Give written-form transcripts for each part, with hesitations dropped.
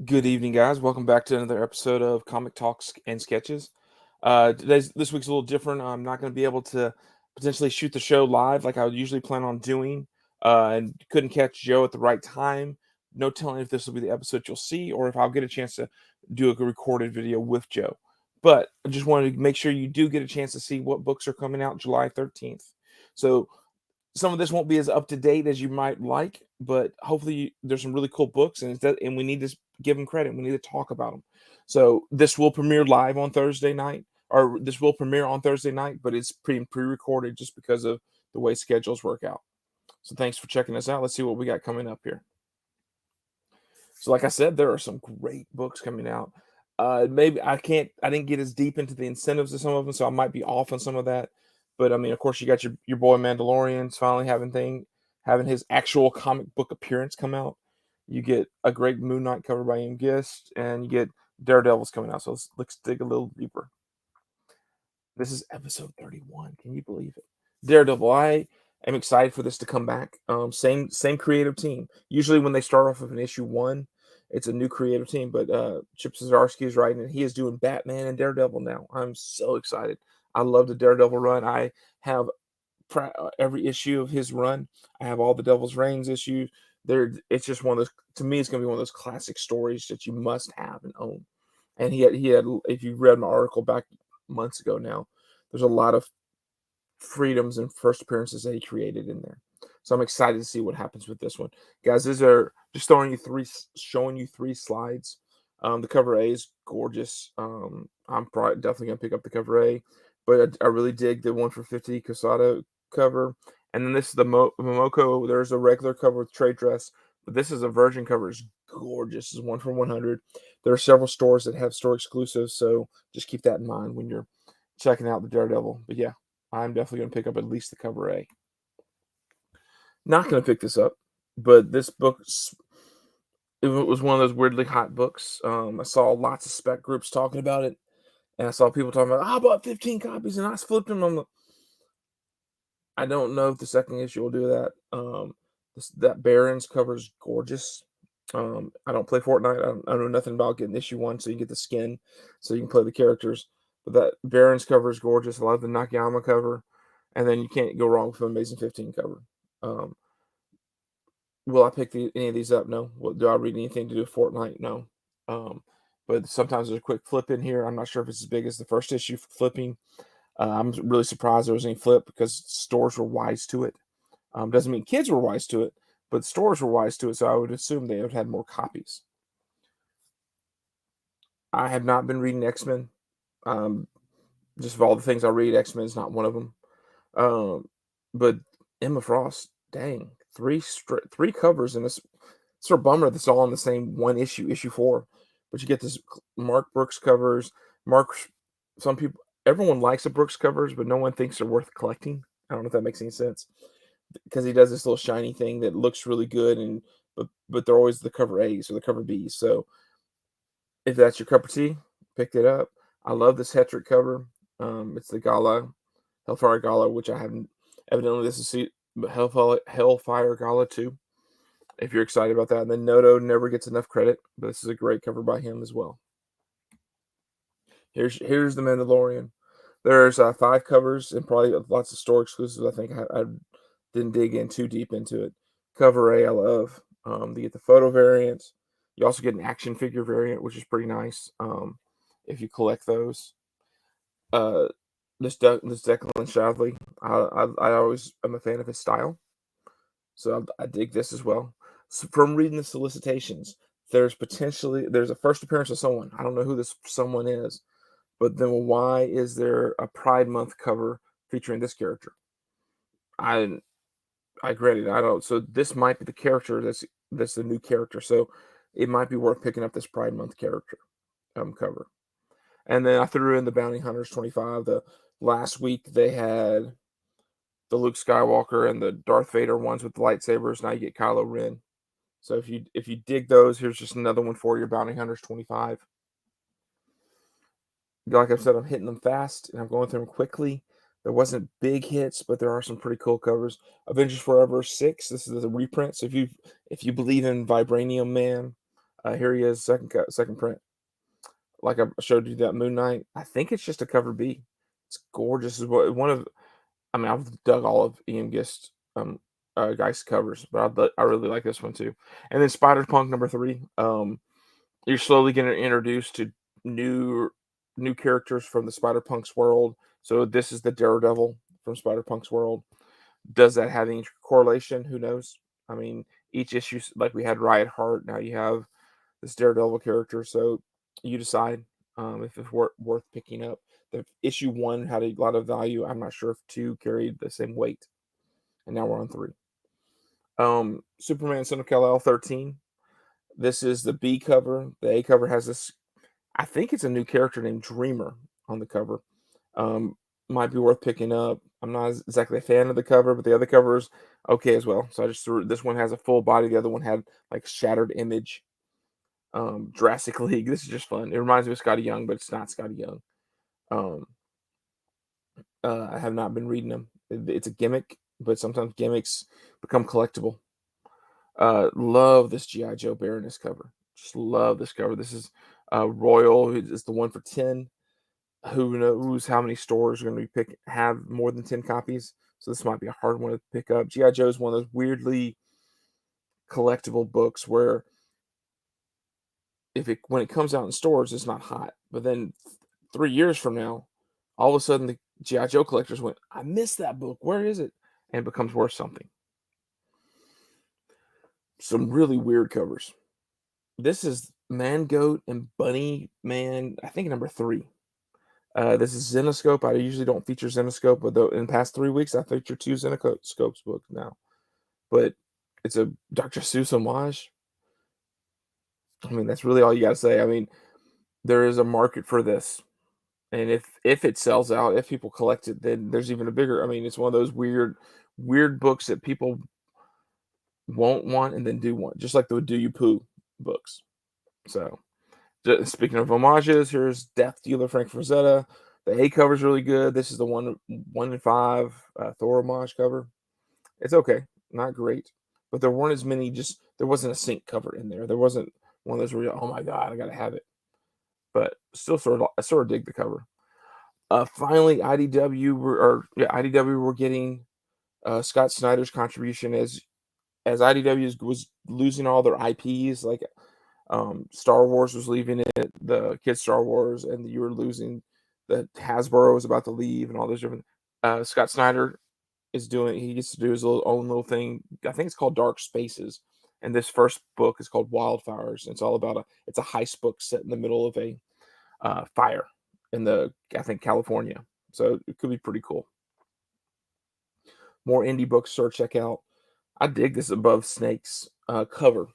Good evening, guys. Welcome back to another episode of Comic Talks and Sketches. This week's a little different. I'm not going to be able to potentially shoot the show live like I would usually plan on doing, and couldn't catch Joe at the right time. No telling if this will be the episode you'll see or if I'll get a chance to do a recorded video with Joe. But I just wanted to make sure you do get a chance to see what books are coming out July 13th. So some of this won't be as up to date as you might like, but hopefully there's some really cool books, and we need to give them credit. We need to talk about them. So this will premiere live on Thursday night, or this will premiere on Thursday night, but it's pre-recorded just because of the way schedules work out. So thanks for checking us out. Let's see what we got coming up here. So like I said, there are some great books coming out. Maybe I didn't get as deep into the incentives of some of them, so I might be off on some of that. But I mean, of course, you got your boy Mandalorian's finally having his actual comic book appearance come out. You get a great Moon Knight cover by Ian Gist, and you get Daredevil's coming out. So let's dig a little deeper. This is episode 31. Can you believe it? Daredevil. I am excited for this to come back. Same creative team. Usually when they start off with an issue one, it's a new creative team. But Chip Zdarsky is writing, and he is doing Batman and Daredevil now. I'm so excited. I love the Daredevil run. I have every issue of his run. I have all the Devil's Reigns issues. It's just one of those. To me, it's going to be one of those classic stories that you must have and own. And he had. If you read my article back months ago now, there's a lot of freedoms and first appearances that he created in there. So I'm excited to see what happens with this one, guys. These are just showing you three slides. The cover A is gorgeous. I'm probably definitely gonna pick up the cover A, but I really dig the one for 50 Casado cover. And then this is the Momoko. There's a regular cover with trade dress, but this is a virgin cover. It's gorgeous. This is one for 100. There are several stores that have store exclusives, so just keep that in mind when you're checking out the Daredevil. But yeah, I'm definitely going to pick up at least the cover A. Not going to pick this up, but this book, it was one of those weirdly hot books. I saw lots of spec groups talking about it, and I saw people talking about, I bought 15 copies and I flipped them. I don't know if the second issue will do that. That Barron's cover is gorgeous. I don't play Fortnite. I know nothing about getting issue one, so you get the skin, so you can play the characters. But that Barron's cover is gorgeous. I love the Nakayama cover, and then you can't go wrong with an Amazing 15 cover. Will I pick any of these up? No. Do I read anything to do with Fortnite? No. But sometimes there's a quick flip in here. I'm not sure if it's as big as the first issue for flipping. I'm really surprised there was any flip because stores were wise to it. Doesn't mean kids were wise to it, but stores were wise to it, so I would assume they would have had more copies. I have not been reading X-Men. Um, just of all the things I read, X-Men is not one of them. But Emma Frost, dang, three covers, and it's sort of bummer that's all in the same one issue 4. But you get this Mark Brooks covers. Everyone likes the Brooks covers, but no one thinks they're worth collecting. I don't know if that makes any sense because he does this little shiny thing that looks really good, but they're always the cover A's or the cover B's. So if that's your cup of tea, pick it up. I love this Hetrick cover. It's the Gala, Hellfire Gala, which I haven't. Evidently, this is Hellfire Gala 2. If you're excited about that, and then Noto never gets enough credit, but this is a great cover by him as well. Here's the Mandalorian. There's 5 covers and probably lots of store exclusives. I think I didn't dig in too deep into it. Cover A, I love. You get the photo variants. You also get an action figure variant, which is pretty nice if you collect those. This Declan Shalvey, I always am a fan of his style, so I dig this as well. So from reading the solicitations, there's a first appearance of someone. I don't know who this someone is, but then why is there a Pride Month cover featuring this character? I read it. I don't. So this might be the character that's the new character. So it might be worth picking up this Pride Month character cover. And then I threw in the Bounty Hunters 25. The last week they had the Luke Skywalker and the Darth Vader ones with the lightsabers. Now you get Kylo Ren. So if you dig those, here's just another one for your Bounty Hunters 25. Like I said, I'm hitting them fast and I'm going through them quickly. There wasn't big hits, but there are some pretty cool covers. Avengers Forever 6. This is the reprint. So if you believe in Vibranium Man, Here he is, second print. Like I showed you that Moon Knight. I think it's just a cover B. It's gorgeous. It's one of, I mean, I've dug all of Ian Geist covers, but I really like this one too. And then Spider Punk #3. You're slowly getting introduced to new new characters from the Spider Punk's world. So this is the Daredevil from Spider Punk's world. Does that have any correlation? Who knows? I mean, each issue, like we had Riot Heart, now you have this Daredevil character. So you decide if it's worth picking up. The issue 1 had a lot of value. I'm not sure if 2 carried the same weight, and now we're on 3. Superman Son of Kal-El 13. This is the B cover. The A cover has this. I think it's a new character named Dreamer on the cover. Um, might be worth picking up. I'm not exactly a fan of the cover, but the other cover is okay as well. So I just threw this one has a full body. The other one had like shattered image. Jurassic League. This is just fun. It reminds me of Scotty Young, but it's not Scotty Young. Um, I have not been reading them. It's a gimmick, but sometimes gimmicks become collectible. Love this GI Joe Baroness cover. Just love this cover. This is Royal. It's the one for 10. Who knows how many stores are going to have more than 10 copies? So this might be a hard one to pick up. GI Joe is one of those weirdly collectible books where when it comes out in stores, it's not hot. But then 3 years from now, all of a sudden the GI Joe collectors went, "I missed that book. Where is it?" And it becomes worth something. Some really weird covers. This is Man Goat and Bunny Man, I think #3. This is Zenoscope. I usually don't feature Zenoscope, but in the past 3 weeks, I featured 2 Zenoscopes books now. But it's a Dr. Seuss homage. I mean, that's really all you gotta say. I mean, there is a market for this, and if it sells out, if people collect it, then there's even a bigger. I mean, it's one of those weird books that people won't want and then do want, just like the Do You Poo books. So, speaking of homages, here's Death Dealer Frank Frazetta. The A cover is really good. This is the 1 in 5 Thor homage cover. It's okay, not great, but there weren't as many. There wasn't a sync cover in there. There wasn't one of those where oh my god, I gotta have it. But still, I sort of dig the cover. Finally, IDW were getting Scott Snyder's contribution as IDW was losing all their IPs. Like Star Wars was leaving it, the Kids Star Wars, and you were losing the Hasbro was about to leave, and all those different. Scott Snyder he gets to do his own little thing. I think it's called Dark Spaces, and this first book is called Wildfires. It's all about it's a heist book set in the middle of a fire in I think California. So it could be pretty cool. More indie books, sure, check out. I dig this Above Snakes cover.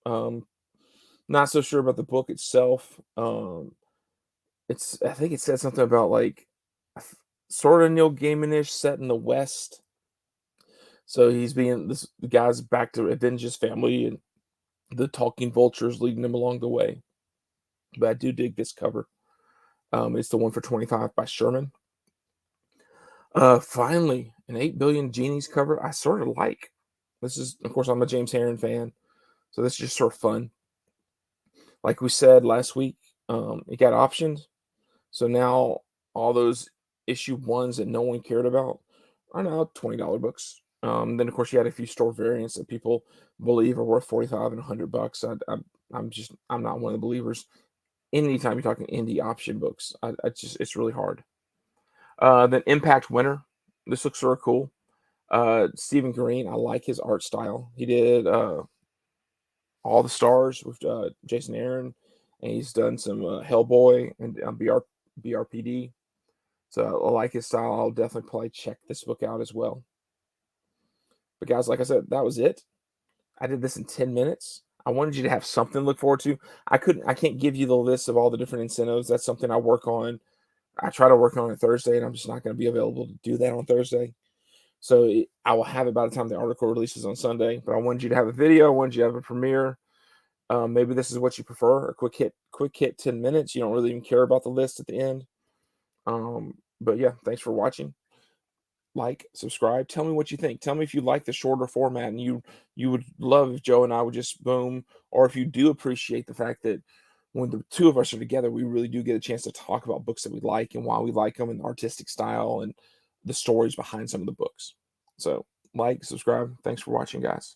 Not so sure about the book itself. I think it said something about like sort of Neil Gaiman-ish set in the West. So the guy's back to avenge his family and the talking vultures leading him along the way. But I do dig this cover. It's the one for 25 by Sherman. Finally, an 8 Billion Genies cover I sort of like. This is, of course, I'm a James Herron fan, so this is just sort of fun. Like we said last week, it got optioned, so now all those issue 1s that no one cared about are now $20 books. Then, of course, you had a few store variants that people believe are worth $45 and $100. I'm not one of the believers. Anytime you're talking indie option books, it's really hard. Then Impact Winter. This looks sort of cool. Stephen Green, I like his art style. He did All the Stars with Jason Aaron, and he's done some Hellboy and BRPD. So I like his style. I'll definitely probably check this book out as well. But guys, like I said, that was it. I did this in 10 minutes. I wanted you to have something to look forward to. I can't give you the list of all the different incentives. That's something I work on. I try to work on it Thursday, and I'm just not going to be available to do that on Thursday. So I will have it by the time the article releases on Sunday. But I wanted you to have a video. I wanted you to have a premiere. Maybe this is what you prefer: a quick hit, 10 minutes. You don't really even care about the list at the end. But yeah, thanks for watching. like, subscribe. Tell me what you think. Tell me if you like the shorter format and you would love if Joe and I would just boom, or if you do appreciate the fact that when the two of us are together, we really do get a chance to talk about books that we like and why we like them and the artistic style and the stories behind some of the books. So, like, subscribe. Thanks for watching, guys.